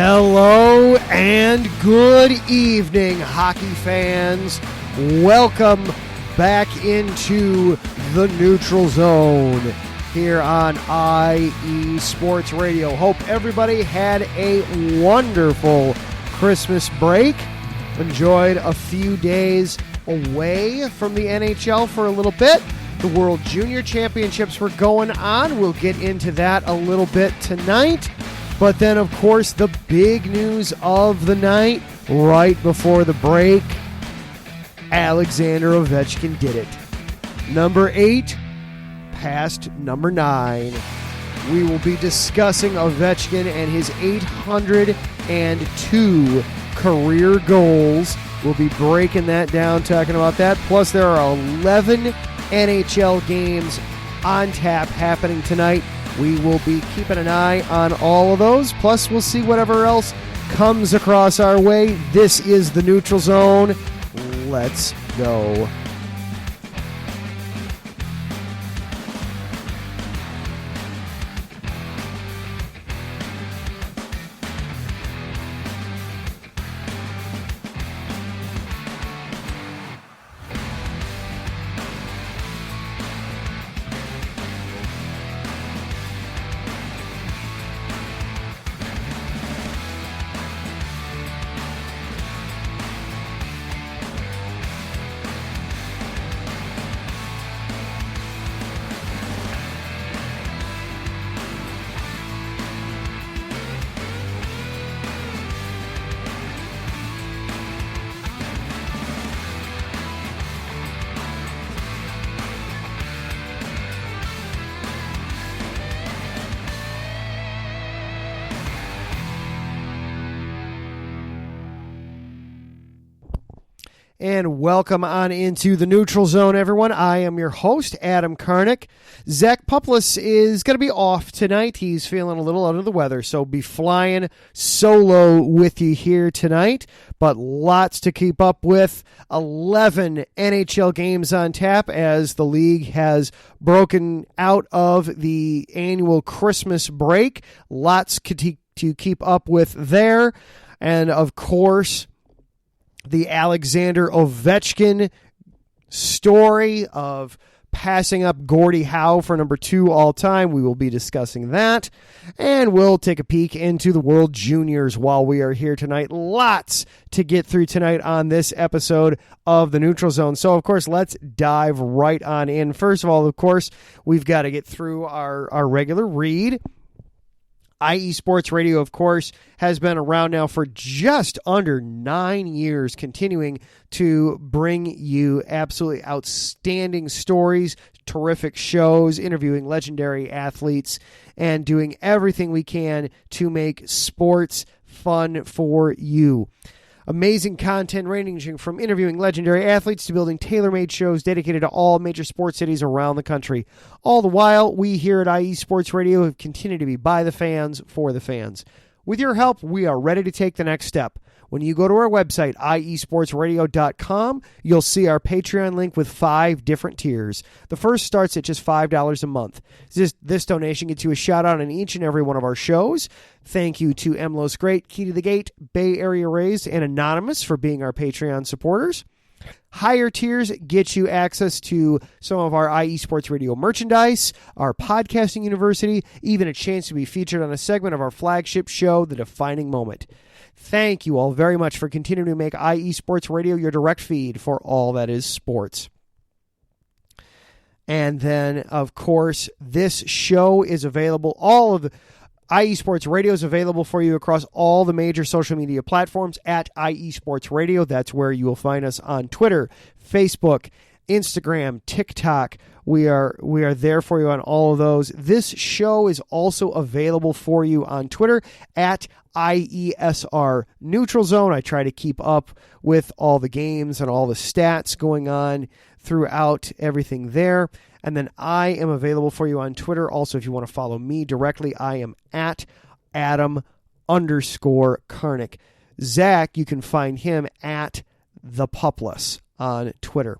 Hello and good evening, hockey fans. Welcome back into the Neutral Zone here on IE Sports Radio. Hope everybody had a wonderful Christmas break. Enjoyed a few days away from the NHL for a little bit. The World Junior Championships were going on. We'll get into that a little bit tonight. But then, of course, the big news of the night, right before the break, Alexander Ovechkin did it. Number 8 past number 9. We will be discussing Ovechkin and his 802 career goals. We'll be breaking that down, talking about that. Plus, there are 11 NHL games on tap happening tonight. We will be keeping an eye on all of those. Plus, we'll see whatever else comes across our way. This is the Neutral Zone. Let's go. And welcome on into the Neutral Zone, everyone. I am your host, Adam Karnick. Zach Puplis is going to be off tonight. He's feeling a little under the weather, so be flying solo with you here tonight. But lots to keep up with. 11 NHL games on tap as the league has broken out of the annual Christmas break. Lots to keep up with there. And, of course, the Alexander Ovechkin story of passing up Gordie Howe for number 2 all-time. We will be discussing that. And we'll take a peek into the World Juniors while we are here tonight. Lots to get through tonight on this episode of the Neutral Zone. So, of course, let's dive right on in. First of all, of course, we've got to get through our regular read. IE Sports Radio, of course, has been around now for just under 9 years, continuing to bring you absolutely outstanding stories, terrific shows, interviewing legendary athletes, and doing everything we can to make sports fun for you. Amazing content ranging from interviewing legendary athletes to building tailor-made shows dedicated to all major sports cities around the country. All the while, we here at IE Sports Radio have continued to be by the fans, for the fans. With your help, we are ready to take the next step. When you go to our website, iesportsradio.com, you'll see our Patreon link with 5 different tiers. The first starts at just $5 a month. This donation gets you a shout-out on each and every one of our shows. Thank you to MLO's Great, Key to the Gate, Bay Area Raised, and Anonymous for being our Patreon supporters. Higher tiers get you access to some of our IE Sports Radio merchandise, our podcasting university, even a chance to be featured on a segment of our flagship show, The Defining Moment. Thank you all very much for continuing to make IE Sports Radio your direct feed for all that is sports. And then, of course, this show is available. All of IE Sports Radio is available for you across all the major social media platforms at IE Sports Radio. That's where you will find us on Twitter, Facebook, Instagram, TikTok. We are there for you on all of those. This show is also available for you on Twitter at IESR Neutral Zone. I try to keep up with all the games and all the stats going on throughout everything there. And then I am available for you on Twitter. Also, if you want to follow me directly, I am at Adam_Karnick. Zach, you can find him at The Puplis on Twitter.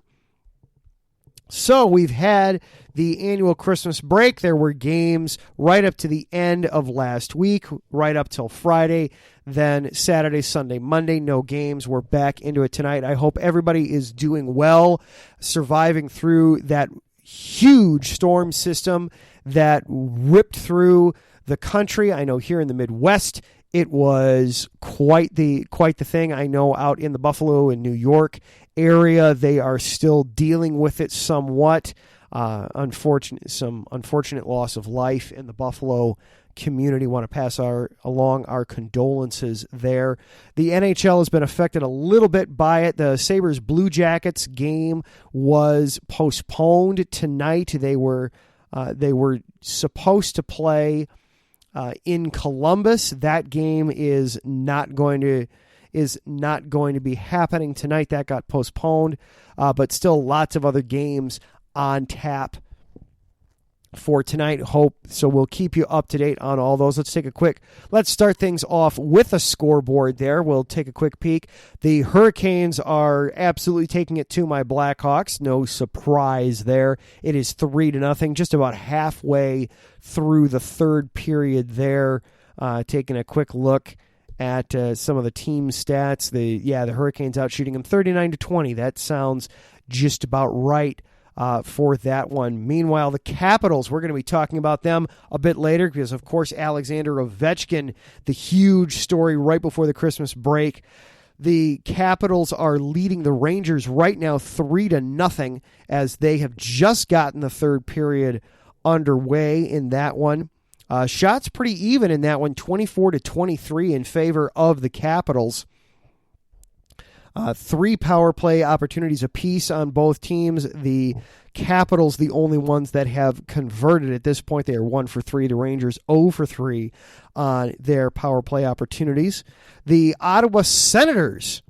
So we've had the annual Christmas break. There were games right up to the end of last week, right up till Friday. Then Saturday, Sunday, Monday, no games. We're back into it tonight. I hope everybody is doing well, surviving through that huge storm system that ripped through the country. I know here in the Midwest, it was quite the thing. I know out in the Buffalo and New York area, they are still dealing with it somewhat. Some unfortunate loss of life in the Buffalo community. Want to pass along our condolences there. The NHL has been affected a little bit by it. The Sabres Blue Jackets game was postponed tonight. They were supposed to play in Columbus. That game is not going to be happening tonight. That got postponed, but still lots of other games on tap for tonight. So we'll keep you up to date on all those. Let's start things off with a scoreboard there. We'll take a quick peek. The Hurricanes are absolutely taking it to my Blackhawks. No surprise there. It is 3-0, just about halfway through the third period there. Taking a quick look at some of the team stats. The Hurricanes out shooting them 39-20. That sounds just about right for that one. Meanwhile, the Capitals, we're going to be talking about them a bit later because, of course, Alexander Ovechkin, the huge story right before the Christmas break. The Capitals are leading the Rangers right now 3-0 as they have just gotten the third period underway in that one. Shots pretty even in that one, 24-23 in favor of the Capitals. 3 power play opportunities apiece on both teams. The Capitals, the only ones that have converted at this point. They are 1 for 3. The Rangers 0 for 3 on their power play opportunities. The Ottawa Senators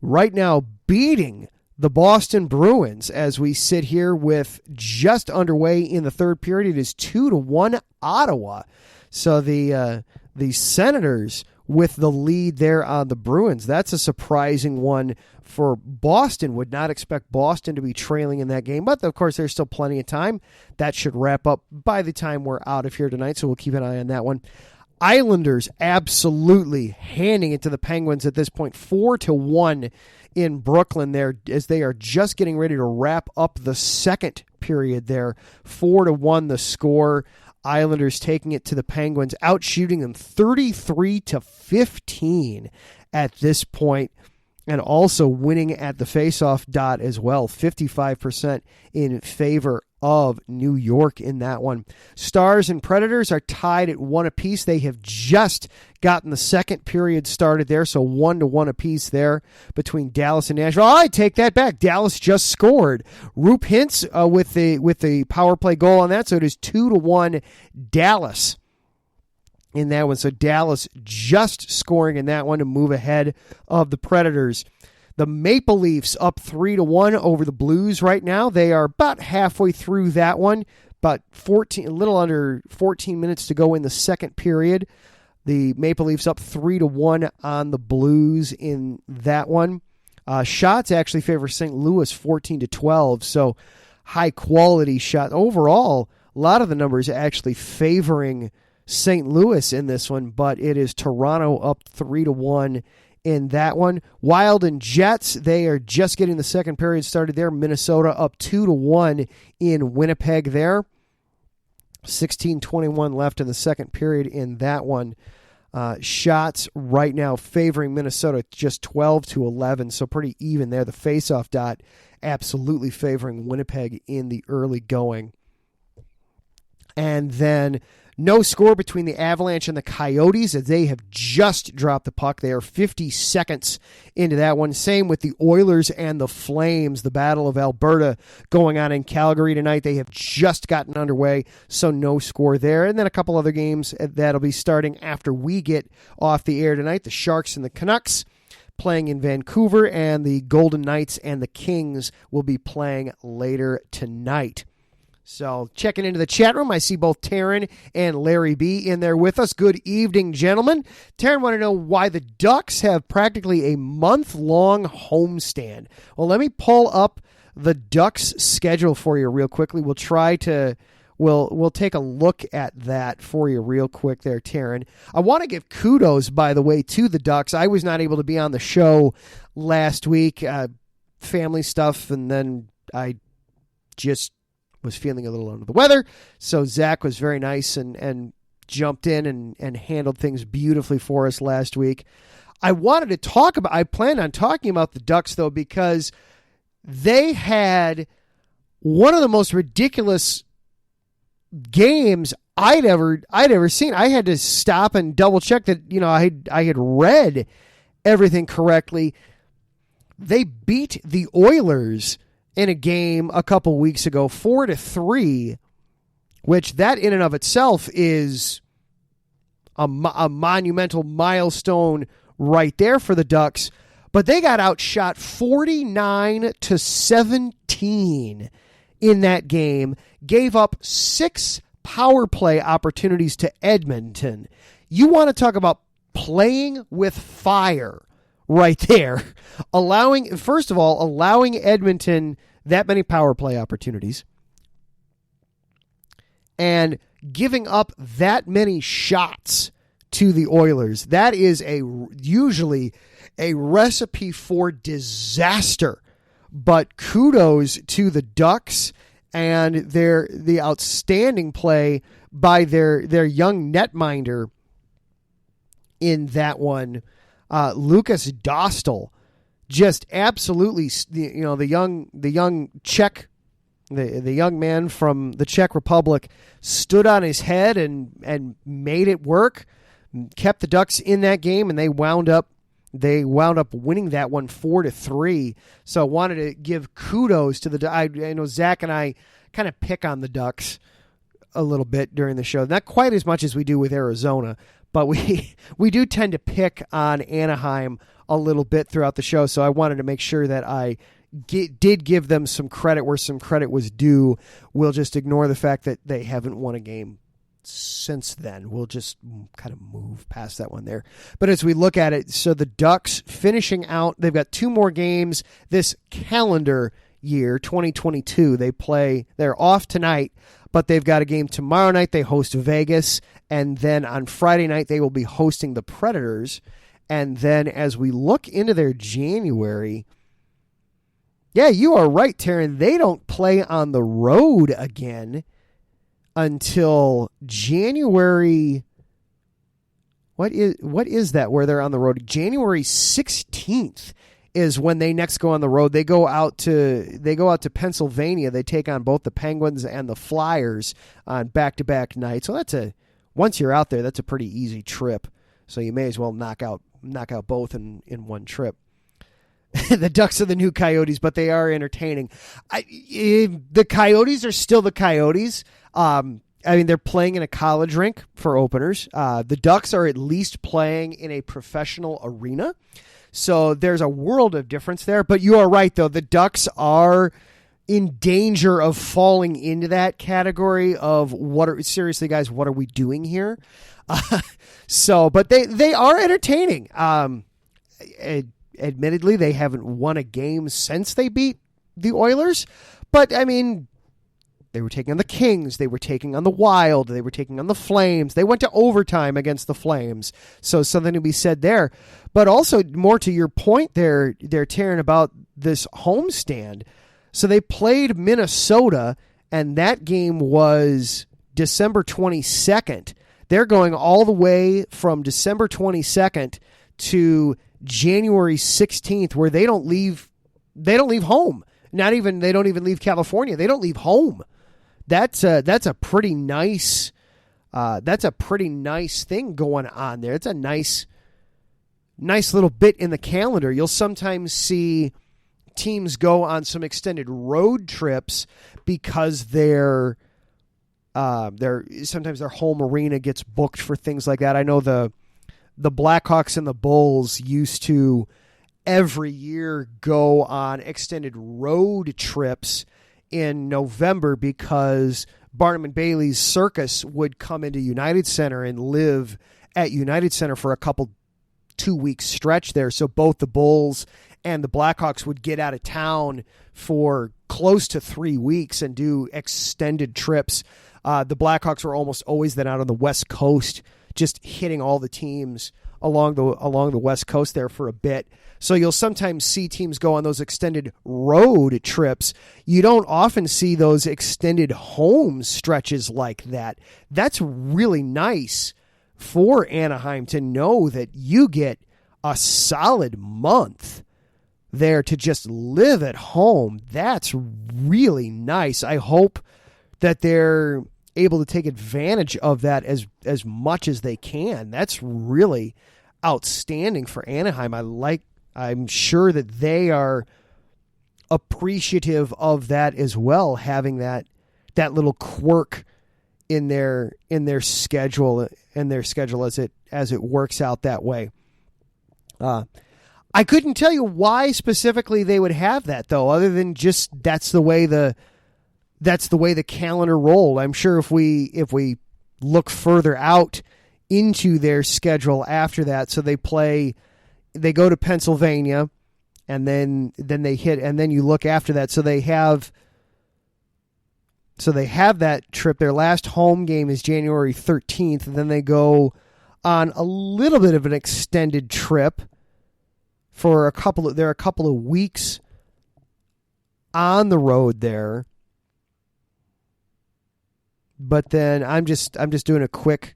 right now beating the Boston Bruins as we sit here with just underway in the third period. It is 2-1 Ottawa. So the Senators with the lead there on the Bruins. That's a surprising one for Boston. Would not expect Boston to be trailing in that game, but of course there's still plenty of time. That should wrap up by the time we're out of here tonight, so we'll keep an eye on that one. Islanders absolutely handing it to the Penguins at this point, 4-1 in Brooklyn there as they are just getting ready to wrap up the second period there. 4-1 the score. Islanders taking it to the Penguins, outshooting them 33-15 at this point, and also winning at the faceoff dot as well, 55% in favor of New York in that one. Stars and Predators are tied at 1 apiece. They have just gotten the second period started there, so 1-1 apiece there between Dallas and Nashville. I take that back. Dallas just scored. Roop Hintz with the power play goal on that, so it is 2-1 Dallas in that one. So Dallas just scoring in that one to move ahead of the Predators. The Maple Leafs up 3-1 over the Blues right now. They are about halfway through that one, but a little under 14 minutes to go in the second period. The Maple Leafs up 3-1 on the Blues in that one. Shots actually favor St. Louis 14-12, so high quality shot. Overall, a lot of the numbers actually favoring St. Louis in this one, but it is Toronto up 3-1 in that one. Wild and Jets, they are just getting the second period started there. Minnesota up 2-1 in Winnipeg there. 16:21 left in the second period in that one. Shots right now favoring Minnesota just 12-11, so pretty even there. The faceoff dot absolutely favoring Winnipeg in the early going. And then no score between the Avalanche and the Coyotes as they have just dropped the puck. They are 50 seconds into that one. Same with the Oilers and the Flames. The Battle of Alberta going on in Calgary tonight. They have just gotten underway, so no score there. And then a couple other games that'll be starting after we get off the air tonight. The Sharks and the Canucks playing in Vancouver, and the Golden Knights and the Kings will be playing later tonight. So checking into the chat room, I see both Taryn and Larry B in there with us. Good evening, gentlemen. Taryn wanted to know why the Ducks have practically a month-long homestand. Well, let me pull up the Ducks schedule for you real quickly. We'll try to we'll take a look at that for you real quick there, Taryn. I want to give kudos, by the way, to the Ducks. I was not able to be on the show last week, family stuff, and then I just was feeling a little under the weather. So Zach was very nice and jumped in and handled things beautifully for us last week. I planned on talking about the Ducks, though, because they had one of the most ridiculous games I'd ever seen. I had to stop and double check that, I had read everything correctly. They beat the Oilers in a game a couple weeks ago, 4-3, which that in and of itself is a monumental milestone right there for the Ducks. But they got outshot 49-17 in that game, gave up 6 power play opportunities to Edmonton. You want to talk about playing with fire right there. Allowing Edmonton that many power play opportunities and giving up that many shots to the Oilers. That is usually a recipe for disaster. But kudos to the Ducks and the outstanding play by their young netminder in that one, Lucas Dostal. Just absolutely, the young Czech, the young man from the Czech Republic stood on his head and made it work. Kept the Ducks in that game, and they wound up winning that one 4-3. So I wanted to give kudos to the. I know Zach and I kind of pick on the Ducks a little bit during the show, not quite as much as we do with Arizona, but we do tend to pick on Anaheim a little bit throughout the show. So I wanted to make sure that I did give them some credit where some credit was due. We'll just ignore the fact that they haven't won a game since then. We'll just kind of move past that one there. But as we look at it, so the Ducks finishing out, they've got 2 more games this calendar year, 2022. They're off tonight, but they've got a game tomorrow night. They host Vegas, and then on Friday night, they will be hosting the Predators. And then as we look into their January, yeah, you are right, Taryn. They don't play on the road again until January. What is that where they're on the road? January 16th is when they next go on the road. They go out to Pennsylvania. They take on both the Penguins and the Flyers on back-to-back nights. So once you're out there, that's a pretty easy trip. So you may as well knock out both in one trip. The Ducks are the new Coyotes, but they are entertaining. The Coyotes are still the Coyotes. They're playing in a college rink for openers. The Ducks are at least playing in a professional arena. So there's a world of difference there. But you are right, though. The Ducks are in danger of falling into that category of seriously, guys, what are we doing here? But they are entertaining. Admittedly, they haven't won a game since they beat the Oilers. But, they were taking on the Kings. They were taking on the Wild. They were taking on the Flames. They went to overtime against the Flames. So something to be said there. But also, more to your point there, Taryn, about this homestand. So they played Minnesota, and that game was December 22nd. They're going all the way from December 22nd to January 16th, where they don't leave home. They don't even leave California. They don't leave home. That's a pretty nice thing going on there. It's a nice little bit in the calendar. You'll sometimes see teams go on some extended road trips because sometimes their home arena gets booked for things like that. I know the Blackhawks and the Bulls used to every year go on extended road trips in November because Barnum and Bailey's Circus would come into United Center and live at United Center for a couple 2-week stretch there. So both the Bulls and the Blackhawks would get out of town for close to 3 weeks and do extended trips. The Blackhawks were almost always then out on the West Coast, just hitting all the teams along the West Coast there for a bit. So you'll sometimes see teams go on those extended road trips. You don't often see those extended home stretches like that. That's really nice for Anaheim to know that you get a solid month there to just live at home. That's really nice. I hope that they're able to take advantage of that as much as they can. That's really outstanding for Anaheim. I'm sure that they are appreciative of that as well, having that little quirk in their schedule as it works out that way. I couldn't tell you why specifically they would have that, though, other than just that's the way the calendar rolled. I'm sure if we look further out into their schedule after that, so they go to Pennsylvania, and then they hit, and then you look after that, so they have that trip. Their last home game is January 13th, and then they go on a little bit of an extended trip for a couple of weeks on the road there. But then I'm just doing a quick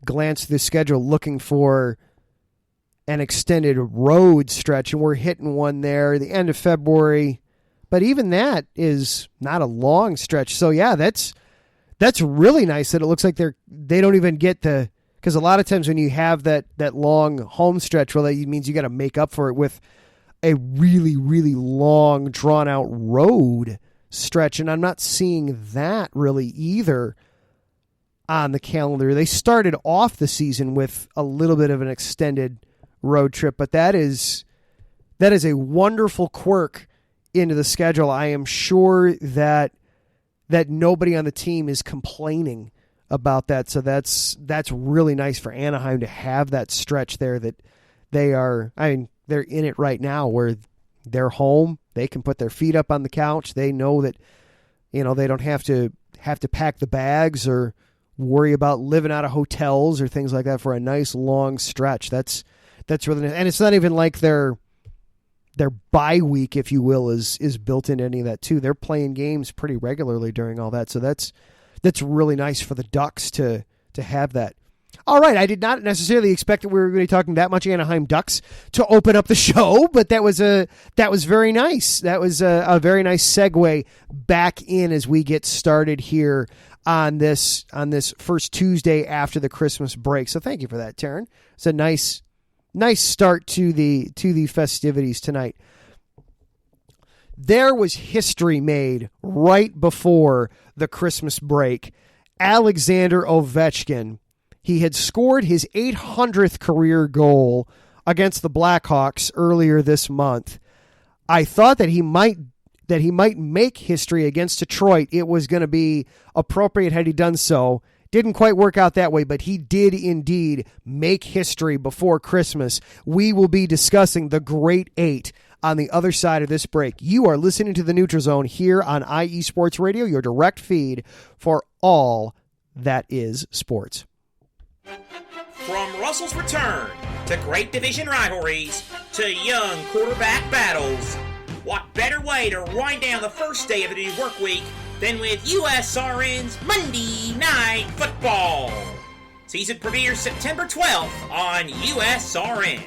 glance through the schedule, looking for an extended road stretch, and we're hitting one there the end of February. But even that is not a long stretch. So yeah, that's really nice that it looks like they don't even get to, because a lot of times when you have that long home stretch, well, that means you got to make up for it with a really, really long, drawn out road stretch. And I'm not seeing that really either on the calendar. They started off the season with a little bit of an extended road trip, but that is a wonderful quirk into the schedule. I am sure that nobody on the team is complaining about that. So that's really nice for Anaheim to have that stretch there, that they're in it right now where they're home. They can put their feet up on the couch. They know that, they don't have to pack the bags or worry about living out of hotels or things like that for a nice long stretch. That's really nice. And it's not even like their bye week, if you will, is built into any of that too. They're playing games pretty regularly during all that. So that's really nice for the Ducks to have that. All right, I did not necessarily expect that we were going to be talking that much Anaheim Ducks to open up the show, but that was very nice. That was a very nice segue back in as we get started here on this first Tuesday after the Christmas break. So thank you for that, Taryn. It's a nice start to the festivities tonight. There was history made right before the Christmas break. Alexander Ovechkin, he had scored his 800th career goal against the Blackhawks earlier this month. I thought that he might make history against Detroit. It was going to be appropriate had he done so. Didn't quite work out that way, but he did indeed make history before Christmas. We will be discussing the Great Eight on the other side of this break. You are listening to the Neutral Zone here on IE Sports Radio, your direct feed for all that is sports. From Russell's return to great division rivalries to young quarterback battles, what better way to wind down the first day of the new work week than with USRN's Monday Night Football? Season premieres September 12th on USRN.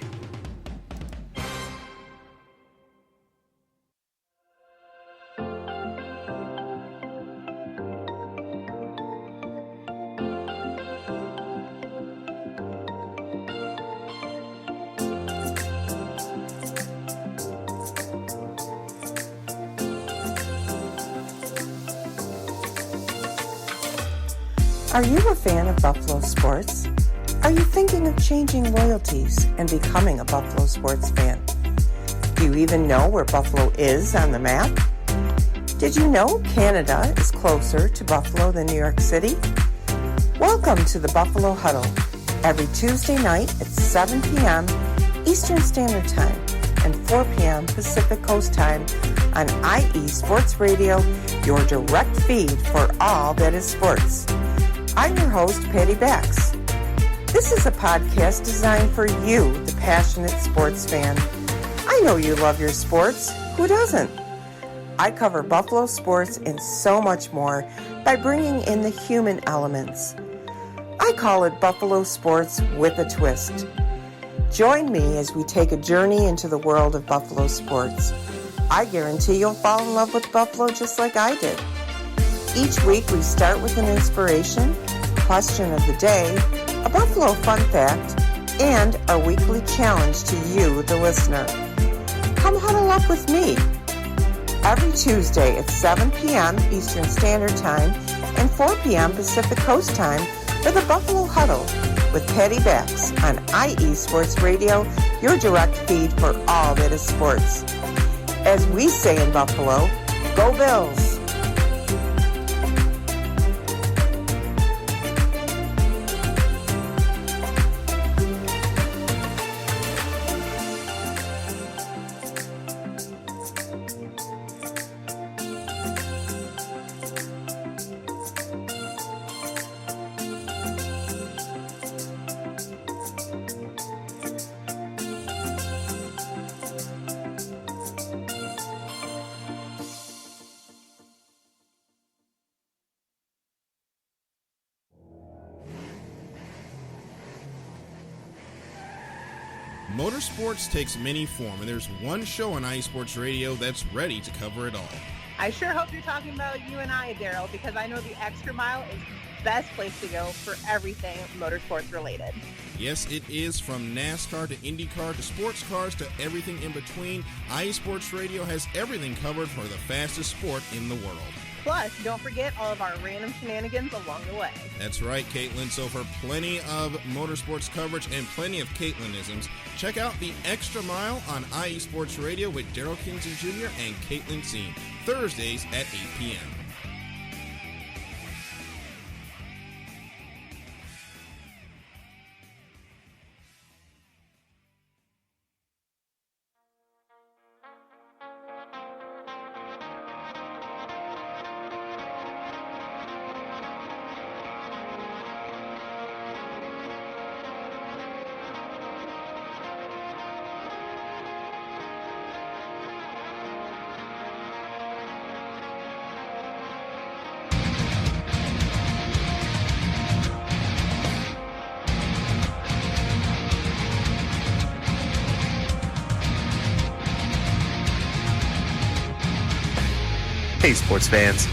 Are you a fan of Buffalo sports? Are you thinking of changing loyalties and becoming a Buffalo sports fan? Do you even know where Buffalo is on the map? Did you know Canada is closer to Buffalo than New York City? Welcome to the Buffalo Huddle. Every Tuesday night at 7 p.m., Eastern Standard Time and 4 p.m. Pacific Coast Time on IE Sports Radio, your direct feed for all that is sports. I'm your host, Patty Bax. This is a podcast designed for you, the passionate sports fan. I know you love your sports. Who doesn't? I cover Buffalo sports and so much more by bringing in the human elements. I call it Buffalo sports with a twist. Join me as we take a journey into the world of Buffalo sports. I guarantee you'll fall in love with Buffalo just like I did. Each week we start with an inspiration, question of the day, a Buffalo fun fact, and our weekly challenge to you, the listener. Come huddle up with me. Every Tuesday at 7 p.m. Eastern Standard Time and 4 p.m. Pacific Coast Time for the Buffalo Huddle with Patty Bax on IE Sports Radio, your direct feed for all that is sports. As we say in Buffalo, go Bills! Motorsports takes many forms, and there's one show on IE Sports Radio that's ready to cover it all. I sure hope you're talking about you and I, Daryl, because I know the Extra Mile is the best place to go for everything motorsports related. Yes, it is. From NASCAR to IndyCar to sports cars to everything in between, IE Sports Radio has everything covered for the fastest sport in the world. Plus, don't forget all of our random shenanigans along the way. That's right, Caitlin. So for plenty of motorsports coverage and plenty of Caitlinisms, check out the Extra Mile on IE Sports Radio with Daryl Kingston Jr. and Caitlin Seen, Thursdays at 8 p.m. Hey sports fans,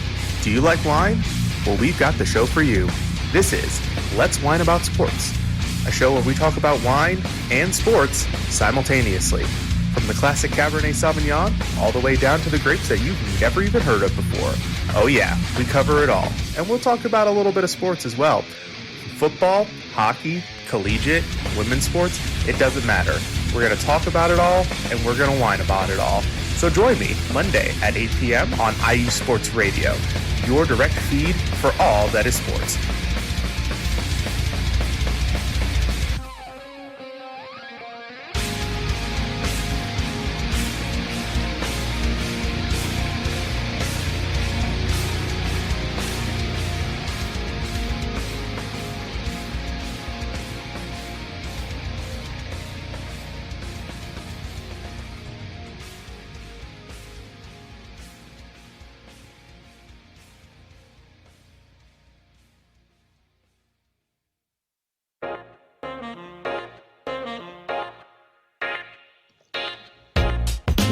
do you like wine? Well, we've got the show for you. This is Let's Wine About Sports, a show where we talk about wine and sports simultaneously. From the classic Cabernet Sauvignon all the way down to the grapes that you've never even heard of before. Oh yeah, we cover it all. And we'll talk about a little bit of sports as well. Football, hockey, collegiate, women's sports, it doesn't matter. We're going to talk about it all, and we're going to whine about it all. So join me Monday at 8 p.m. on IE Sports Radio, your direct feed for all that is sports.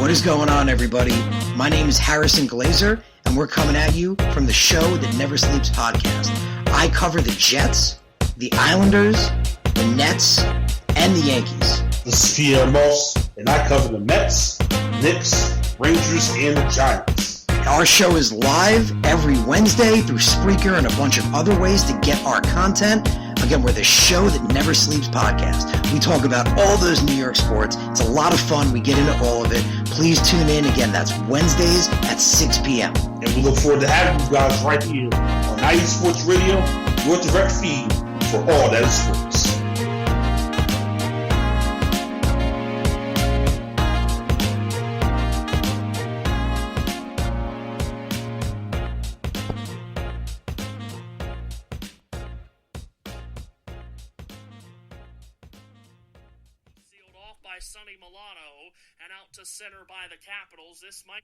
What is going on, everybody? My name is Harrison Glazer, and we're coming at you from the Show That Never Sleeps podcast. I cover the Jets, the Islanders, the Nets, and the Yankees. This is Pierre Moss, and I cover the Mets, Knicks, Rangers, and the Giants. Our show is live every Wednesday through Spreaker and a bunch of other ways to get our content. Again, we're the Show That Never Sleeps podcast. We talk about all those New York sports. It's a lot of fun. We get into all of it. Please tune in. Again, that's Wednesdays at 6 p.m. And we look forward to having you guys right here on IE Sports Radio, your direct feed for all that is sports. by Sonny Milano, and out to center by the Capitals. This might...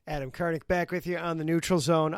Adam Karnik back with you on the Neutral Zone.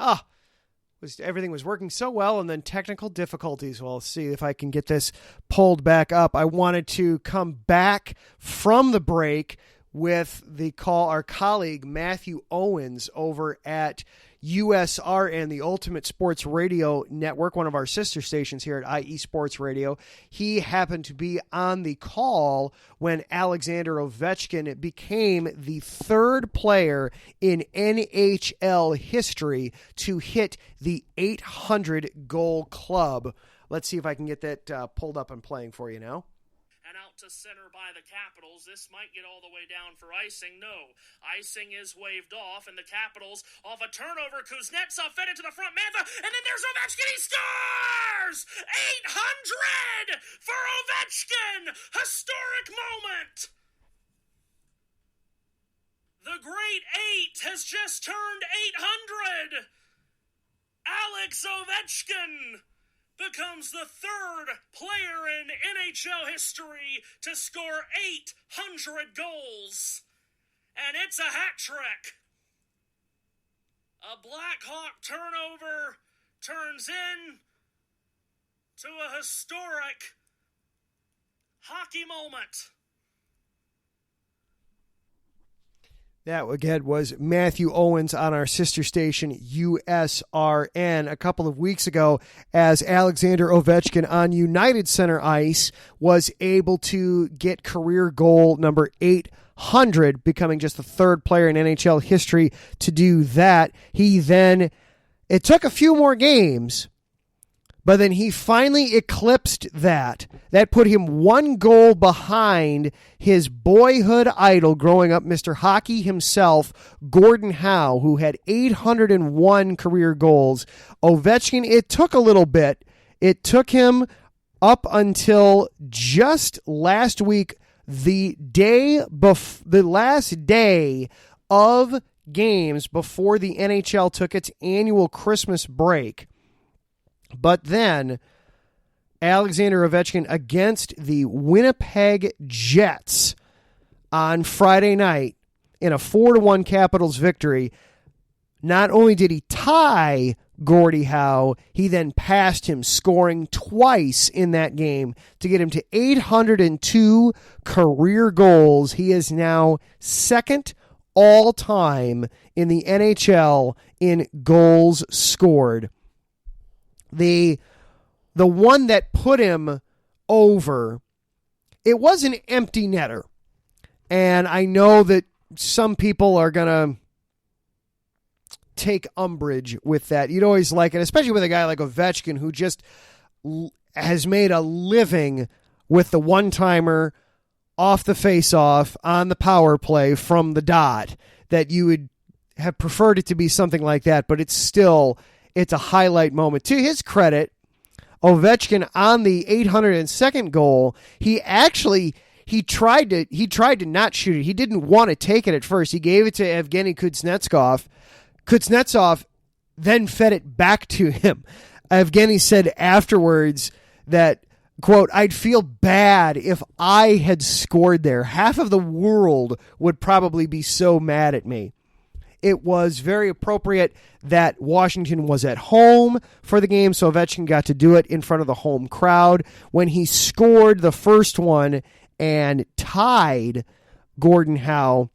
Everything was working so well, and then technical difficulties. Well, let's see if I can get this pulled back up. I wanted to come back from the break with our colleague Matthew Owens over at USRN, the Ultimate Sports Radio Network, one of our sister stations here at IE Sports Radio. He happened to be on the call when Alexander Ovechkin became the third player in NHL history to hit the 800-goal club. Let's see if I can get that pulled up and playing for you now. And out to center by the Capitals. This might get all the way down for icing. No. Icing is waved off, and the Capitals, off a turnover, Kuznetsov fed it to the front, Mantha, and then there's Ovechkin. He scores! 800 for Ovechkin! Historic moment! The Great Eight has just turned 800! Alex Ovechkin becomes the third player in NHL history to score 800 goals. And it's a hat trick. A Blackhawk turnover turns in to a historic hockey moment. That, again, was Matthew Owens on our sister station, USRN, a couple of weeks ago, as Alexander Ovechkin on United Center ice was able to get career goal number 800, becoming just the third player in NHL history to do that. It took a few more games, but then he finally eclipsed that. That put him one goal behind his boyhood idol growing up, Mr. Hockey himself, Gordie Howe, who had 801 career goals. Ovechkin, it took a little bit. It took him up until just last week, the last day of games before the NHL took its annual Christmas break. But then Alexander Ovechkin against the Winnipeg Jets on Friday night in a 4-1 Capitals victory. Not only did he tie Gordie Howe, he then passed him, scoring twice in that game to get him to 802 career goals. He is now second all-time in the NHL in goals scored. The one that put him over, it was an empty netter. And I know that some people are going to take umbrage with that. You'd always like it, especially with a guy like Ovechkin, who just has made a living with the one-timer off the face-off on the power play from the dot, that you would have preferred it to be something like that, but it's a highlight moment. To his credit, Ovechkin on the 802nd goal, he tried to not shoot it. He didn't want to take it at first. He gave it to Evgeny Kuznetsov. Kuznetsov then fed it back to him. Evgeny said afterwards that, quote, "I'd feel bad if I had scored there. Half of the world would probably be so mad at me." It was very appropriate that Washington was at home for the game, so Ovechkin got to do it in front of the home crowd. When he scored the first one and tied Gordie Howe,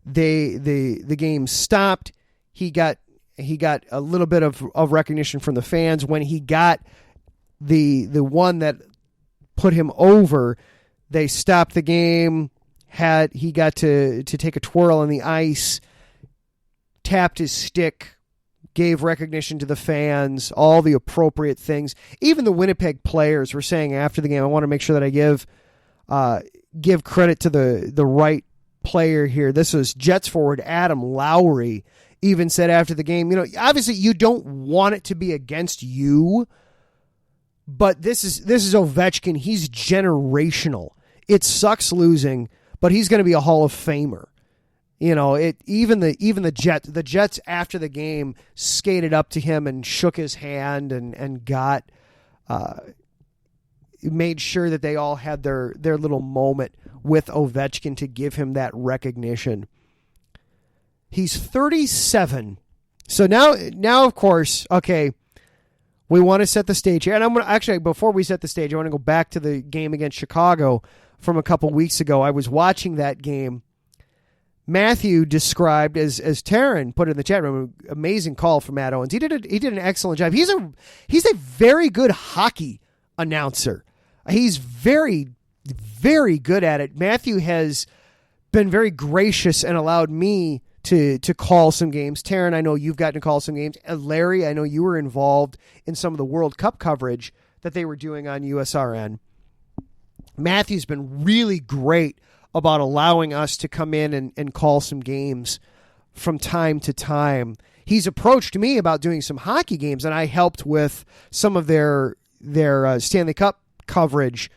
the game stopped. He got a little bit of recognition from the fans. When he got the one that put him over, they stopped the game. He got to take a twirl on the ice, tapped his stick, gave recognition to the fans, all the appropriate things. Even the Winnipeg players were saying after the game, I want to make sure that I give credit to the right player here. This was Jets forward Adam Lowry even said after the game, obviously you don't want it to be against you, but this is Ovechkin. He's generational. It sucks losing, but he's going to be a Hall of Famer. You know, even the Jets after the game skated up to him and shook his hand and got made sure that they all had their little moment with Ovechkin to give him that recognition. He's 37. So now of course, okay, we want to set the stage here. And I'm going to actually, before we set the stage, I want to go back to the game against Chicago from a couple weeks ago. I was watching that game. Matthew described, as Taryn put in the chat room, amazing call from Matt Owens. He did an excellent job. He's a very good hockey announcer. He's very, very good at it. Matthew has been very gracious and allowed me to call some games. Taryn, I know you've gotten to call some games. Larry, I know you were involved in some of the World Cup coverage that they were doing on USRN. Matthew's been really great about allowing us to come in and call some games from time to time. He's approached me about doing some hockey games, and I helped with some of their Stanley Cup coverage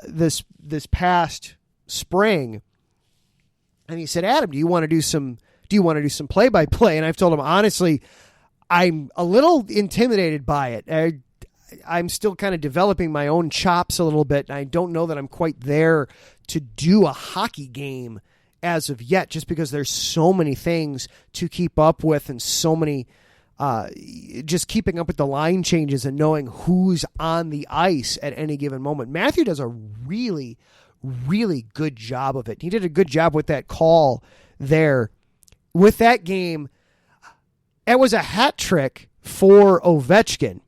this past spring. And he said, Adam, do you want to do some play-by-play? And I've told him, honestly, I'm a little intimidated by it. I'm still kind of developing my own chops a little bit, and I don't know that I'm quite there to do a hockey game as of yet, just because there's so many things to keep up with and so many just keeping up with the line changes and knowing who's on the ice at any given moment. Matthew does a really, really good job of it. He did a good job with that call there. With that game, it was a hat trick for Ovechkin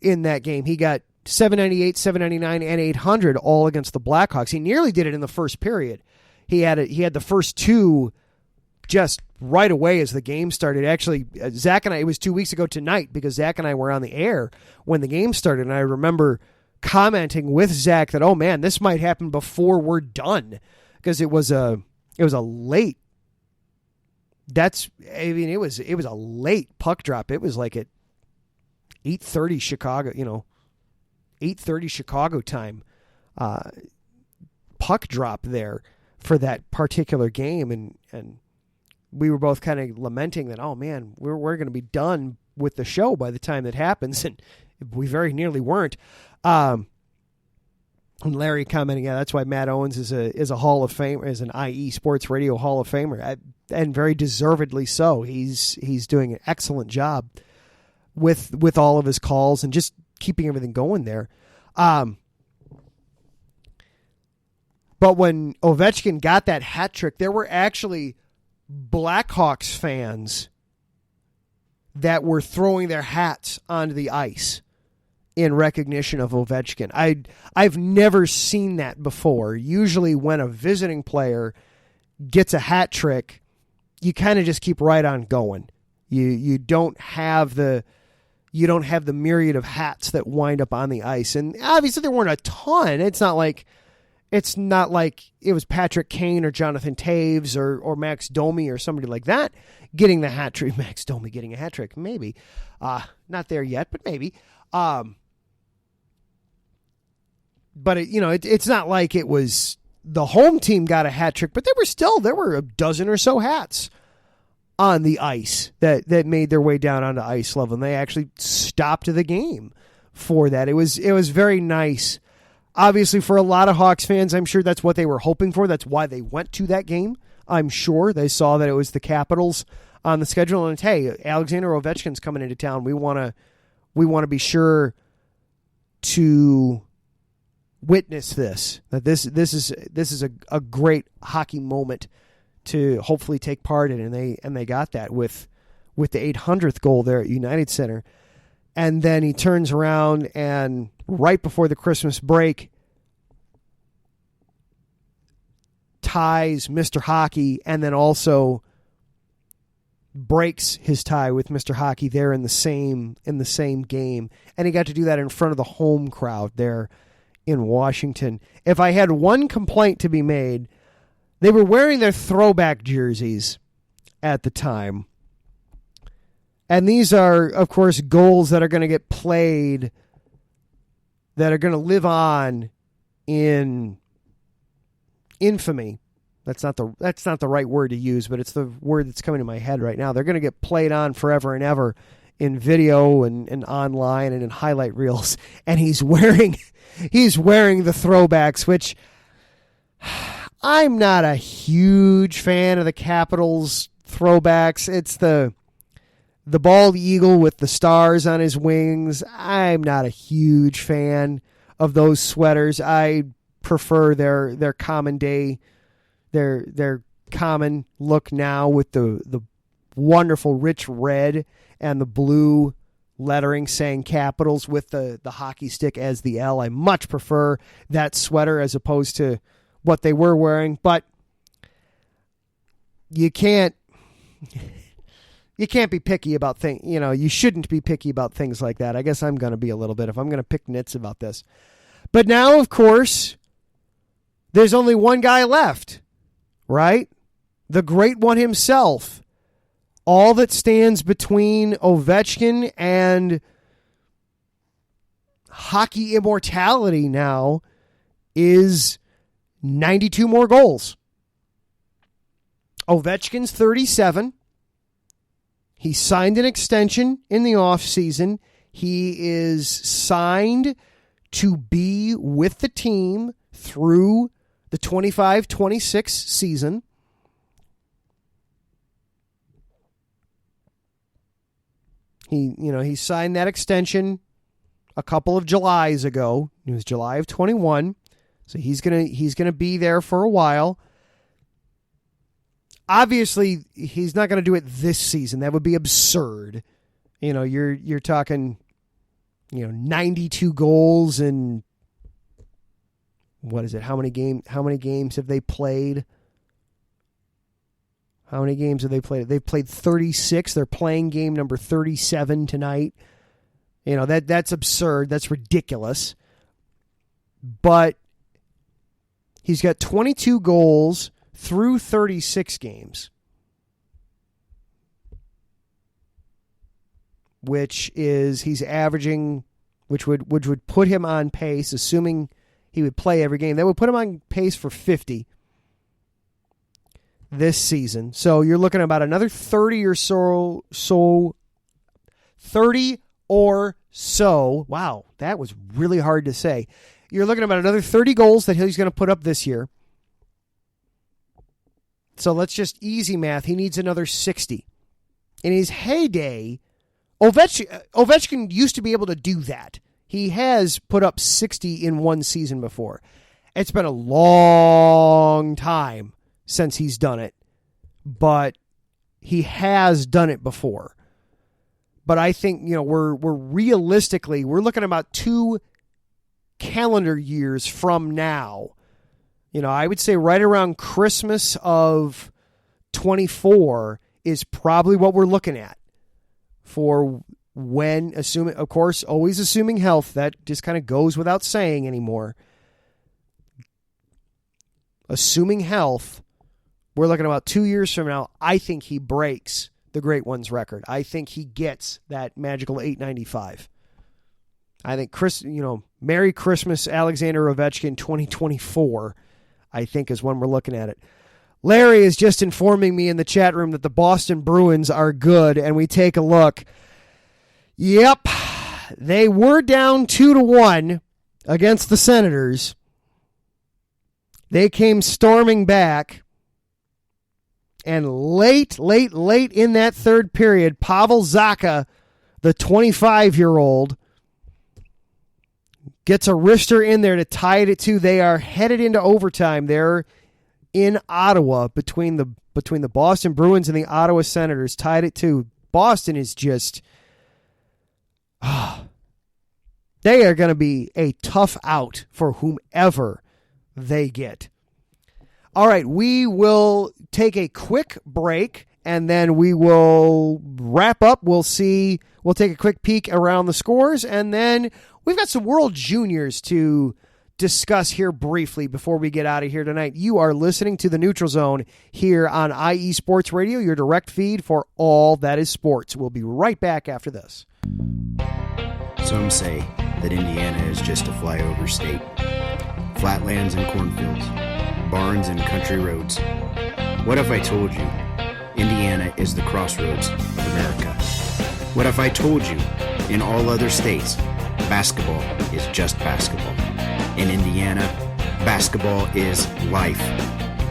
in that game. He got 798, 799, and 800 all against the Blackhawks. He nearly did it in the first period. He had the first two just right away as the game started. Actually, Zach and I, it was 2 weeks ago tonight, because Zach and I were on the air when the game started, and I remember commenting with Zach that, oh man, this might happen before we're done, because it was a late. It was a late puck drop. It was like at 8:30 Chicago, 8:30 Chicago time, puck drop there for that particular game, and we were both kind of lamenting that, oh man, we're going to be done with the show by the time that happens, and we very nearly weren't. And Larry commenting, yeah, that's why Matt Owens is a Hall of Famer, is an IE Sports Radio Hall of Famer, and very deservedly so. He's doing an excellent job with all of his calls and just keeping everything going there. But when Ovechkin got that hat trick, there were actually Blackhawks fans that were throwing their hats onto the ice in recognition of Ovechkin. I've never seen that before. Usually when a visiting player gets a hat trick, you kind of just keep right on going. You don't have the myriad of hats that wind up on the ice. And obviously there weren't a ton. It's not like it was Patrick Kane or Jonathan Taves or Max Domi or somebody like that getting the hat trick. Max Domi getting a hat trick, maybe. Not there yet, but maybe. But it's not like it was the home team got a hat trick, but there were a dozen or so hats on the ice that made their way down onto ice level, and they actually stopped the game for that. It was very nice. Obviously, for a lot of Hawks fans, I'm sure that's what they were hoping for. That's why they went to that game. I'm sure they saw that it was the Capitals on the schedule, and hey, Alexander Ovechkin's coming into town. We want to be sure to witness this. That this is a great hockey moment to hopefully take part in, and they got that with the 800th goal there at United Center. And then he turns around and right before the Christmas break ties Mr. Hockey, and then also breaks his tie with Mr. Hockey there in the same game. And he got to do that in front of the home crowd there in Washington. If I had one complaint to be made, they were wearing their throwback jerseys at the time. And these are, of course, goals that are going to get played, that are going to live on in infamy That's not the right word to use, but it's the word that's coming to my head right now. They're going to get played on forever and ever in video and online and in highlight reels. And he's wearing the throwbacks, which I'm not a huge fan of the Capitals throwbacks. It's the bald eagle with the stars on his wings. I'm not a huge fan of those sweaters. I prefer their common day, their common look now with the wonderful rich red and the blue lettering saying Capitals with the hockey stick as the L. I much prefer that sweater as opposed to what they were wearing, but you can't be picky about things. You shouldn't be picky about things like that. I guess I'm going to be a little bit if I'm going to pick nits about this. But now, of course, there's only one guy left, right? The great one himself. All that stands between Ovechkin and hockey immortality now is 92 more goals. Ovechkin's 37. He signed an extension in the offseason. He is signed to be with the team through the 25-26 season. He signed that extension a couple of Julys ago. It was July of 21. So he's gonna be there for a while. Obviously, he's not going to do it this season. That would be absurd. You're talking, 92 goals and what is it? How many games have they played? How many games have they played? They've played 36. They're playing game number 37 tonight. That's absurd. That's ridiculous. But he's got 22 goals through 36 games, which is he's averaging, which would put him on pace, assuming he would play every game. That would put him on pace for 50 this season. So you're looking at about another 30 or so. 30 or so. Wow, that was really hard to say. You're looking at about another 30 goals that he's going to put up this year. So let's just easy math. He needs another 60. In his heyday, Ovechkin used to be able to do that. He has put up 60 in one season before. It's been a long time since he's done it, but he has done it before. But I think, we're realistically, we're looking at about 2 calendar years from now. I would say right around Christmas of 24 is probably what we're looking at for when, always assuming health. That just kind of goes without saying anymore. Assuming health, we're looking about 2 years from now. I think he breaks the Great Ones record. I think he gets that magical 895. I think Merry Christmas, Alexander Ovechkin 2024. I think is when we're looking at it. Larry is just informing me in the chat room that the Boston Bruins are good, and we take a look. Yep, they were down 2-1 against the Senators. They came storming back, and late in that third period, Pavel Zacha, the 25-year-old, gets a wrister in there to tie it at 2. They are headed into overtime. They're in Ottawa between the Boston Bruins and the Ottawa Senators, tied at 2. Boston is just, they are going to be a tough out for whomever they get. All right, we will take a quick break, and then we will wrap up. We'll take a quick peek around the scores, and then we've got some World Juniors to discuss here briefly before we get out of here tonight. You are listening to the Neutral Zone here on IE Sports Radio, your direct feed for all that is sports. We'll be right back after this. Some say that Indiana is just a flyover state. Flatlands and cornfields. barns and country roads. What if I told you Indiana is the crossroads of America? What if I told you in all other states, basketball is just basketball? In Indiana, basketball is life.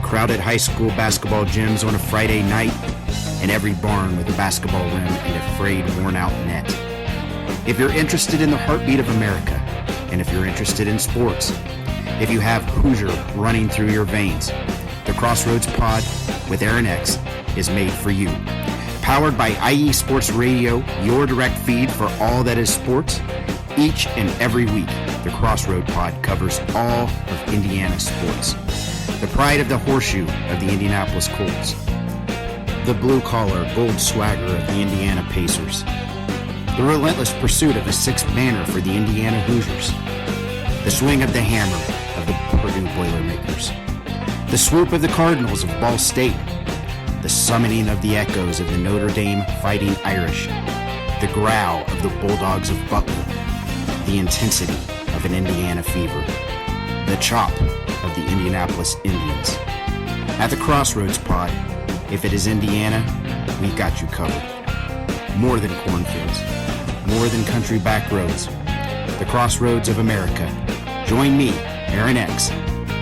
Crowded high school basketball gyms on a Friday night, and every barn with a basketball rim and a frayed, worn-out net. If you're interested in the heartbeat of America, and if you're interested in sports, if you have Hoosier running through your veins, the Crossroads Pod with Aaron X is made for you. Powered by IE Sports Radio, your direct feed for all that is sports. Each and every week, the Crossroad Pod covers all of Indiana sports. The pride of the horseshoe of the Indianapolis Colts. The blue-collar gold swagger of the Indiana Pacers. The relentless pursuit of a sixth banner for the Indiana Hoosiers. The swing of the hammer of the Purdue Boilermakers. The swoop of the Cardinals of Ball State. The summoning of the echoes of the Notre Dame Fighting Irish. The growl of the Bulldogs of Butler. The intensity of an Indiana fever. The chop of the Indianapolis Indians. At the Crossroads Pod, if it is Indiana, we've got you covered. More than cornfields. More than country back roads. The Crossroads of America. Join me, Aaron X,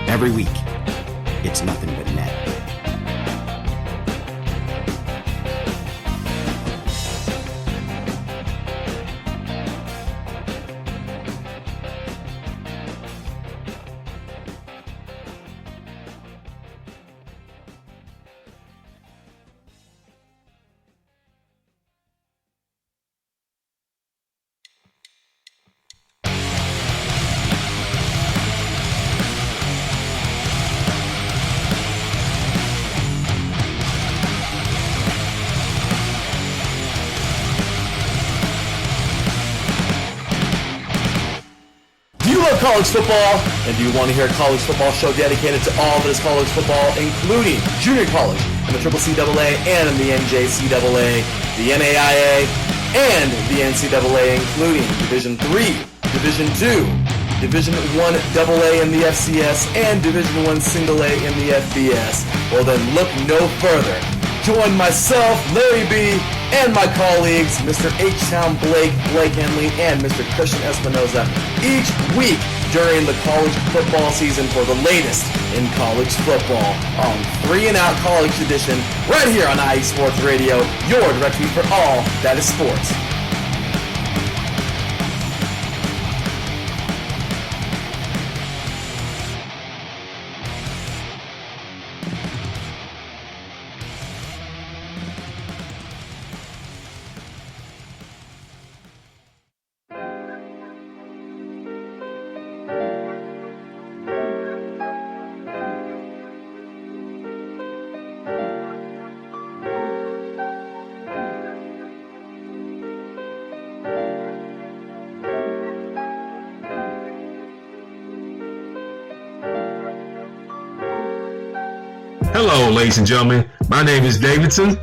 every week. It's nothing but net. College football, and do you want to hear a college football show dedicated to all that is college football, including junior college and the CCCAA and the NJCAA, the NAIA, and the NCAA, including Division III, Division II, Division I AA in the FCS, and Division I A in the FBS? Well then look no further. Join myself, Larry B., and my colleagues, Mr. H-Town Blake Henley, and Mr. Christian Espinoza, each week during the college football season for the latest in college football on 3 and Out College Edition, right here on IE Sports Radio, your direct feed for all that is sports. Hello, ladies and gentlemen. My name is Davidson.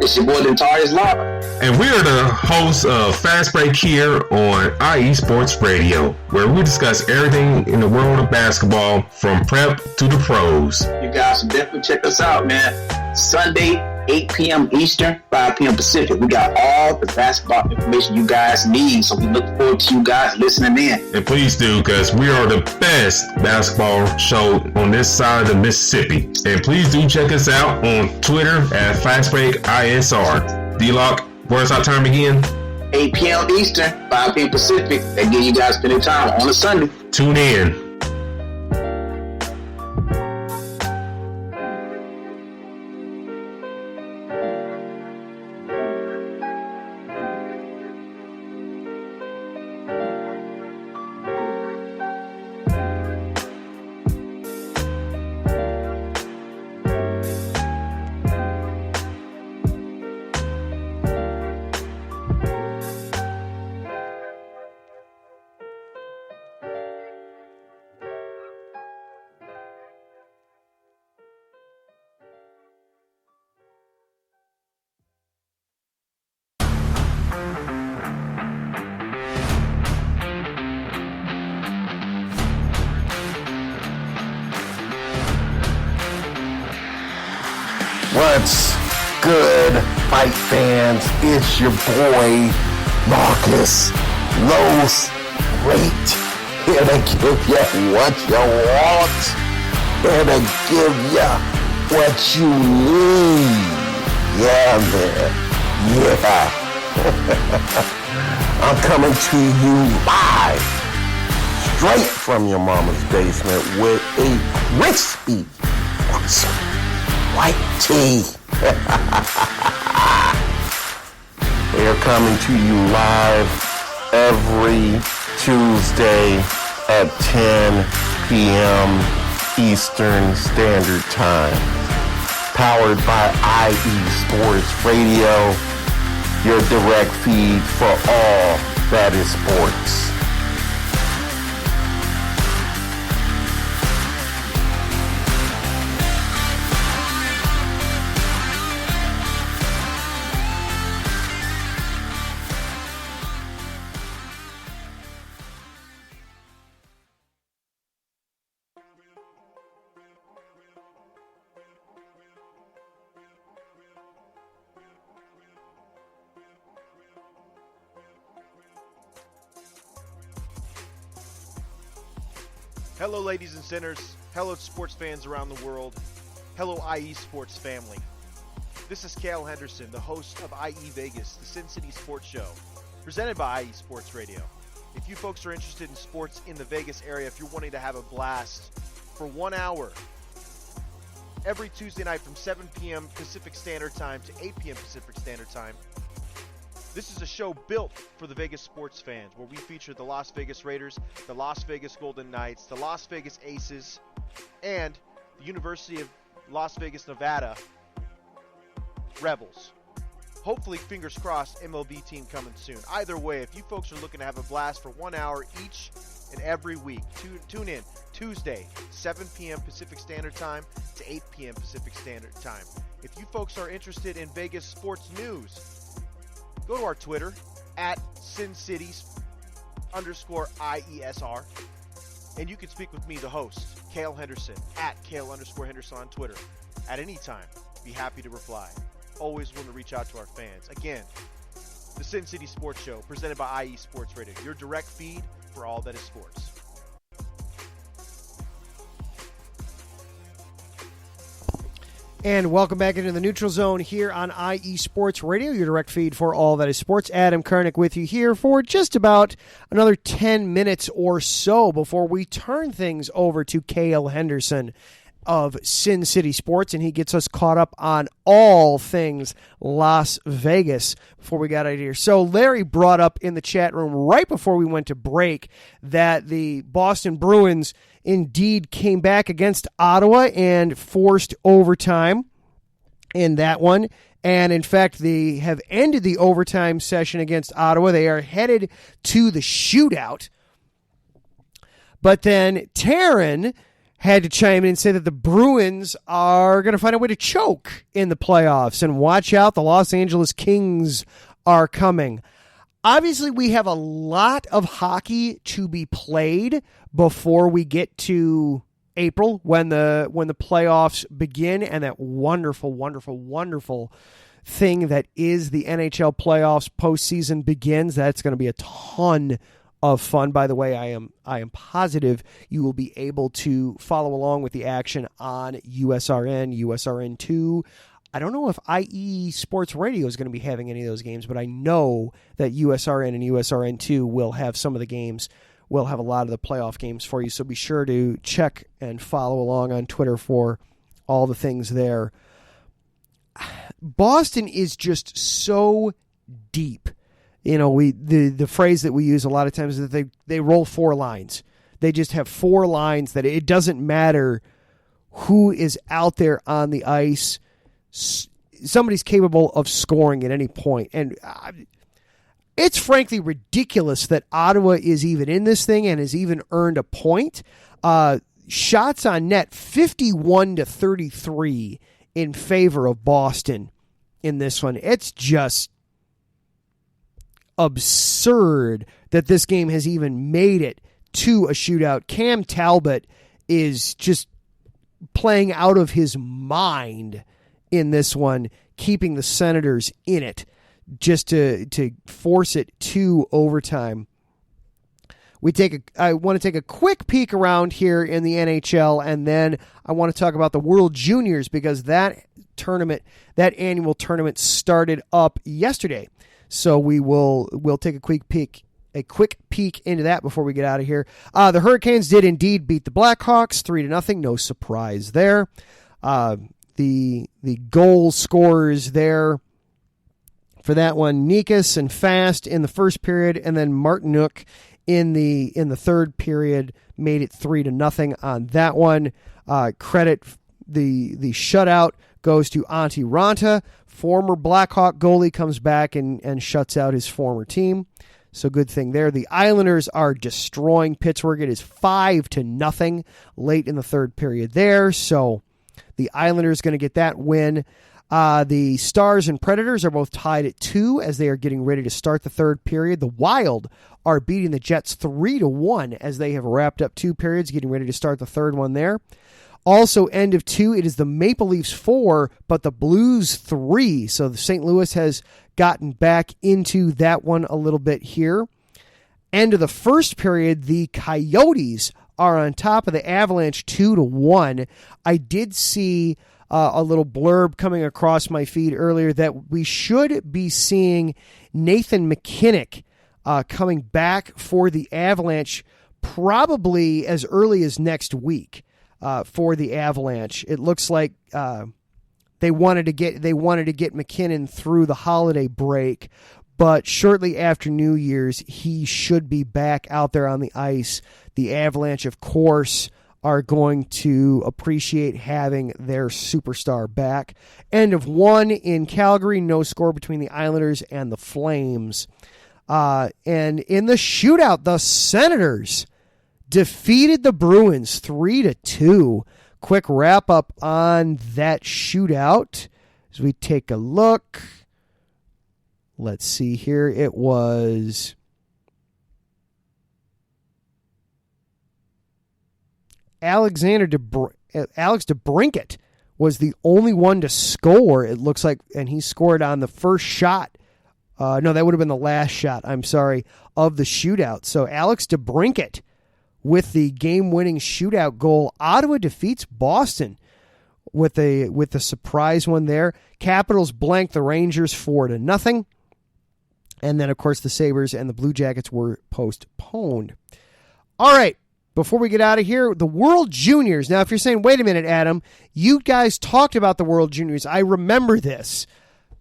It's your boy, Dentarius Law. And we are the hosts of Fast Break here on IE Sports Radio, where we discuss everything in the world of basketball from prep to the pros. You guys should definitely check us out, man. Sunday, 8 p.m. Eastern, 5 p.m. Pacific. We got all the basketball information you guys need, so we look forward to you guys listening in. And please do, because we are the best basketball show on this side of the Mississippi. And please do check us out on Twitter at FastBreakISR. D-Lock, where's our time again? 8 p.m. Eastern, 5 p.m. Pacific. That gives you guys plenty of time on a Sunday. Tune in. What's good, fight fans? It's your boy, Marcus Los Great, here to give you what you want, here to give you what you need. Yeah, man. Yeah. I'm coming to you live, straight from your mama's basement with a crispy white tea. We're coming to you live every Tuesday at 10 p.m. Eastern Standard Time. Powered by IE Sports Radio, your direct feed for all that is sports. Hello, ladies and sinners. Hello, sports fans around the world. Hello, IE Sports family. This is Cale Henderson, the host of IE Vegas, the Sin City Sports Show, presented by IE Sports Radio. If you folks are interested in sports in the Vegas area, if you're wanting to have a blast for 1 hour, every Tuesday night from 7 p.m. Pacific Standard Time to 8 p.m. Pacific Standard Time, this is a show built for the Vegas sports fans, where we feature the Las Vegas Raiders, the Las Vegas Golden Knights, the Las Vegas Aces, and the University of Las Vegas, Nevada Rebels. Hopefully, fingers crossed, MLB team coming soon. Either way, if you folks are looking to have a blast for 1 hour each and every week, tune in Tuesday, 7 p.m. Pacific Standard Time to 8 p.m. Pacific Standard Time. If you folks are interested in Vegas sports news, go to our Twitter, at SinCities_IESR, and you can speak with me, the host, Cale Henderson, at Cale_Henderson on Twitter. At any time, be happy to reply. Always willing to reach out to our fans. Again, the Sin City Sports Show, presented by IE Sports Radio, your direct feed for all that is sports. And welcome back into the Neutral Zone here on IE Sports Radio, your direct feed for all that is sports. Adam Karnick with you here for just about another 10 minutes or so before we turn things over to Cale Henderson of Sin City Sports, and he gets us caught up on all things Las Vegas before we got out of here. So Larry brought up in the chat room right before we went to break that the Boston Bruins indeed came back against Ottawa and forced overtime in that one. And in fact, they have ended the overtime session against Ottawa. They are headed to the shootout. But then Taryn had to chime in and say that the Bruins are going to find a way to choke in the playoffs. And watch out, the Los Angeles Kings are coming. Obviously, we have a lot of hockey to be played before we get to April when the playoffs begin, and that wonderful, wonderful, wonderful thing that is the NHL playoffs postseason begins. That's going to be a ton of fun. By the way, I am positive you will be able to follow along with the action on USRN, USRN2. I don't know if IE Sports Radio is going to be having any of those games, but I know that USRN and USRN2 will have some of the games. We'll have a lot of the playoff games for you, so be sure to check and follow along on Twitter for all the things there. Boston is just so deep. You know, the phrase that we use a lot of times is that they roll four lines. They just have four lines that it doesn't matter who is out there on the ice. Somebody's capable of scoring at any point. And it's frankly ridiculous that Ottawa is even in this thing and has even earned a point. Shots on net, 51-33 in favor of Boston in this one. It's just absurd that this game has even made it to a shootout. Cam Talbot is just playing out of his mind in this one, keeping the Senators in it just to force it to overtime. I want to take a quick peek around here in the NHL, and then I want to talk about the World Juniors because that annual tournament started up yesterday. So we'll take a quick peek into that before we get out of here. The Hurricanes did indeed beat the Blackhawks 3-0. No surprise there. The goal scorers there for that one, Nikas and Fast in the first period, and then Martinuk in the third period made it 3-0 on that one. Credit the shutout goes to Antti Ranta. Former Blackhawk goalie comes back and shuts out his former team. So good thing there. The Islanders are destroying Pittsburgh. It is 5-0 late in the third period there. So the Islanders going to get that win. The Stars and Predators are both tied at 2 as they are getting ready to start the third period. The Wild are beating the Jets 3-1 as they have wrapped up 2 periods, getting ready to start the third one there. Also, end of 2, it is the Maple Leafs 4, but the Blues 3. So the St. Louis has gotten back into that one a little bit here. End of the first period, the Coyotes are on top of the Avalanche 2-1. I did see a little blurb coming across my feed earlier that we should be seeing Nathan McKinnon coming back for the Avalanche probably as early as next week for the Avalanche. It looks like they wanted to get McKinnon through the holiday break, but shortly after New Year's he should be back out there on the ice. The Avalanche, of course, are going to appreciate having their superstar back. End of 1 in Calgary, no score between the Islanders and the Flames. And in the shootout, the Senators defeated the Bruins 3-2. Quick wrap up on that shootout as we take a look. Let's see here. It was Alex DeBrincat was the only one to score, it looks like, and he scored on the first shot. No, that would have been the last shot, I'm sorry, of the shootout. So Alex DeBrincat with the game-winning shootout goal. Ottawa defeats Boston with a surprise one there. Capitals blank the Rangers 4-0. And then, of course, the Sabres and the Blue Jackets were postponed. All right. Before we get out of here, the World Juniors. Now, if you're saying, wait a minute, Adam, you guys talked about the World Juniors. I remember this.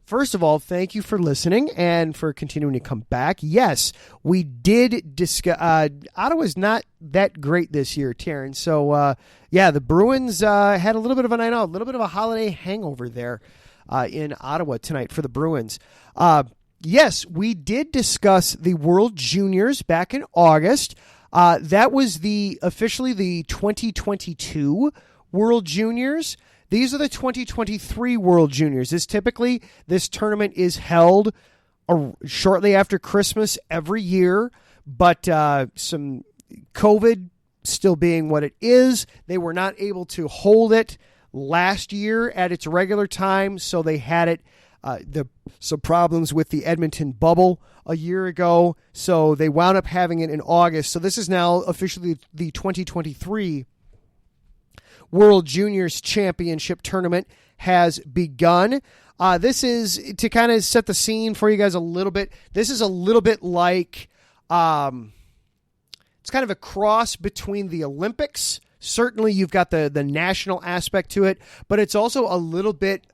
First of all, thank you for listening and for continuing to come back. Yes, we did discuss. Ottawa's not that great this year, Taryn. So, the Bruins had a little bit of a night out, a little bit of a holiday hangover there in Ottawa tonight for the Bruins. Yes, we did discuss the World Juniors back in August. That was officially the 2022 World Juniors. These are the 2023 World Juniors. This tournament is held shortly after Christmas every year, but some COVID still being what it is, they were not able to hold it last year at its regular time, so they had it some problems with the Edmonton bubble a year ago, so they wound up having it in August. So this is now officially the 2023 World Juniors Championship Tournament has begun. This is to kind of set the scene for you guys a little bit. This is a little bit like it's kind of a cross between the Olympics. Certainly you've got the national aspect to it, but it's also a little bit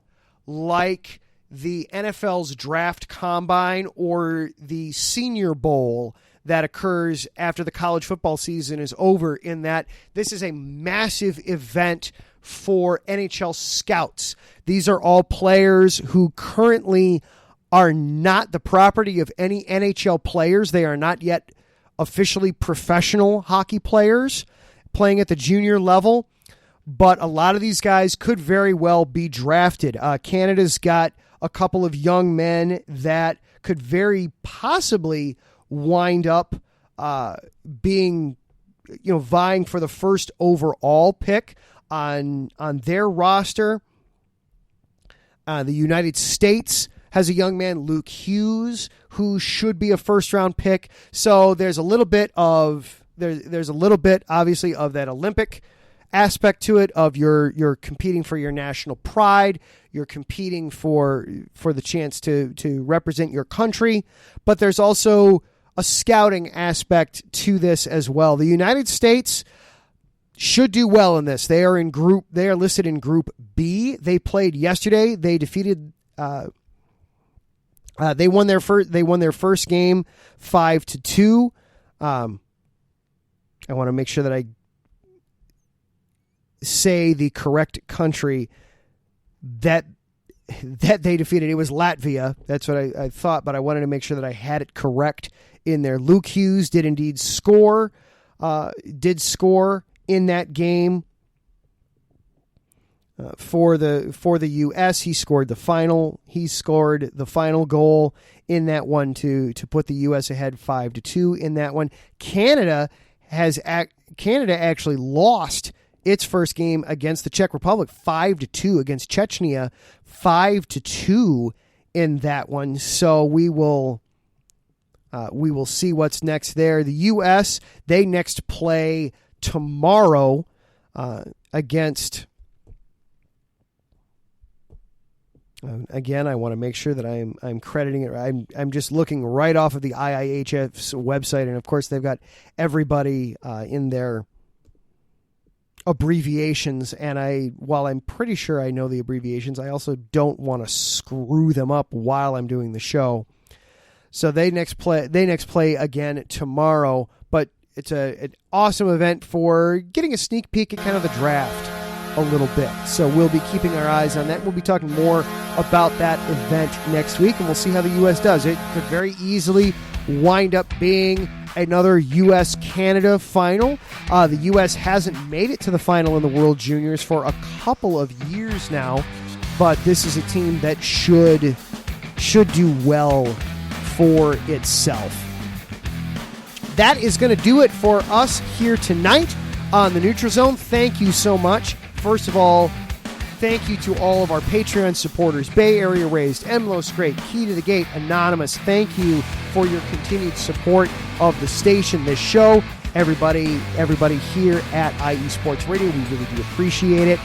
like the NFL's draft combine or the Senior Bowl that occurs after the college football season is over, in that this is a massive event for NHL scouts. These are all players who currently are not the property of any NHL players. They are not yet officially professional hockey players playing at the junior level, but a lot of these guys could very well be drafted. Canada's got a couple of young men that could very possibly wind up being, vying for the first overall pick on their roster. The United States has a young man, Luke Hughes, who should be a first-round pick. So there's a little bit of there's a little bit, obviously, of that Olympic aspect to it. Of you're competing for your national pride, you're competing for the chance to represent your country, but there's also a scouting aspect to this as well. The United States should do well in this. They are listed in Group B. They played yesterday. They defeated. They won their first game 5-2. I want to make sure that I say the correct country that they defeated. It was Latvia. That's what I thought, but I wanted to make sure that I had it correct in there. Luke Hughes did indeed score. In that game for the U.S. He scored the final goal in that one to put the U.S. ahead 5-2 in that one. Canada actually lost its first game against the Czech Republic 5-2 against Chechnya, 5-2 in that one. So we will see what's next there. The U.S. they next play tomorrow against. Again, I want to make sure that I'm crediting it. I'm just looking right off of the IIHF's website, and of course they've got everybody in their abbreviations. And while I'm pretty sure I know the abbreviations, I also don't want to screw them up while I'm doing the show. So they next play again tomorrow, but it's an awesome event for getting a sneak peek at kind of the draft a little bit. So we'll be keeping our eyes on that. We'll be talking more about that event next week, and we'll see how the U.S. does. It could very easily wind up being another U.S.-Canada final. The U.S. hasn't made it to the final in the World Juniors for a couple of years now, but this is a team that should do well for itself. That is going to do it for us here tonight on the Neutral Zone. Thank you so much. First of all, thank you to all of our Patreon supporters, Bay Area Raised, Emlo Scrape, Key to the Gate, Anonymous. Thank you for your continued support of the station, this show. Everybody here at IE Sports Radio, we really do appreciate it.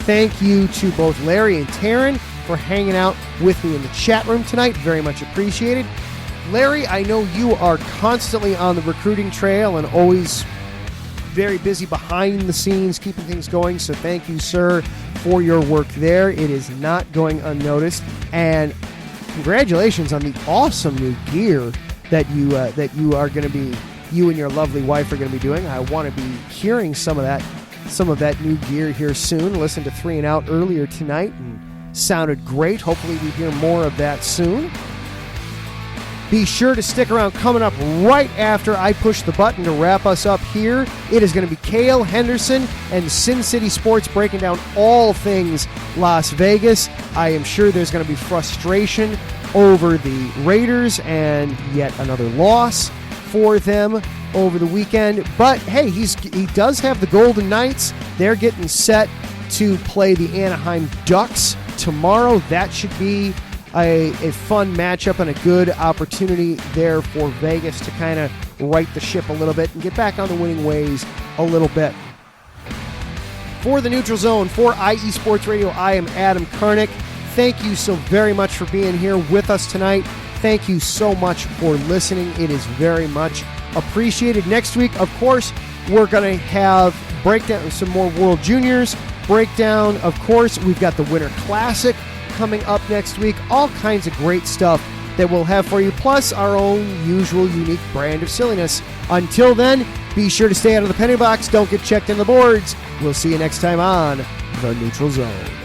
Thank you to both Larry and Taryn for hanging out with me in the chat room tonight. Very much appreciated. Larry, I know you are constantly on the recruiting trail and always very busy behind the scenes, keeping things going. So thank you, sir, for your work there. It is not going unnoticed. And congratulations on the awesome new gear that you are going to be, you and your lovely wife are going to be doing. I want to be hearing some of that new gear here soon. Listened to 3 and Out earlier tonight and sounded great. Hopefully we hear more of that soon. Be sure to stick around. Coming up right after I push the button to wrap us up here, it is going to be Cale Henderson and Sin City Sports breaking down all things Las Vegas. I am sure there's going to be frustration over the Raiders and yet another loss for them over the weekend. But hey, he does have the Golden Knights. They're getting set to play the Anaheim Ducks tomorrow. That should be a fun matchup and a good opportunity there for Vegas to kind of right the ship a little bit and get back on the winning ways a little bit. For the Neutral Zone, for IE Sports Radio, I am Adam Karnick. Thank you so very much for being here with us tonight. Thank you so much for listening. It is very much appreciated. Next week, of course, we're going to have breakdown, some more World Juniors breakdown. Of course, we've got the Winter Classic coming up next week. All kinds of great stuff that we'll have for you, plus our own usual unique brand of silliness. Until then, be sure to stay out of the penny box. Don't get checked in the boards. We'll see you next time on The Neutral Zone.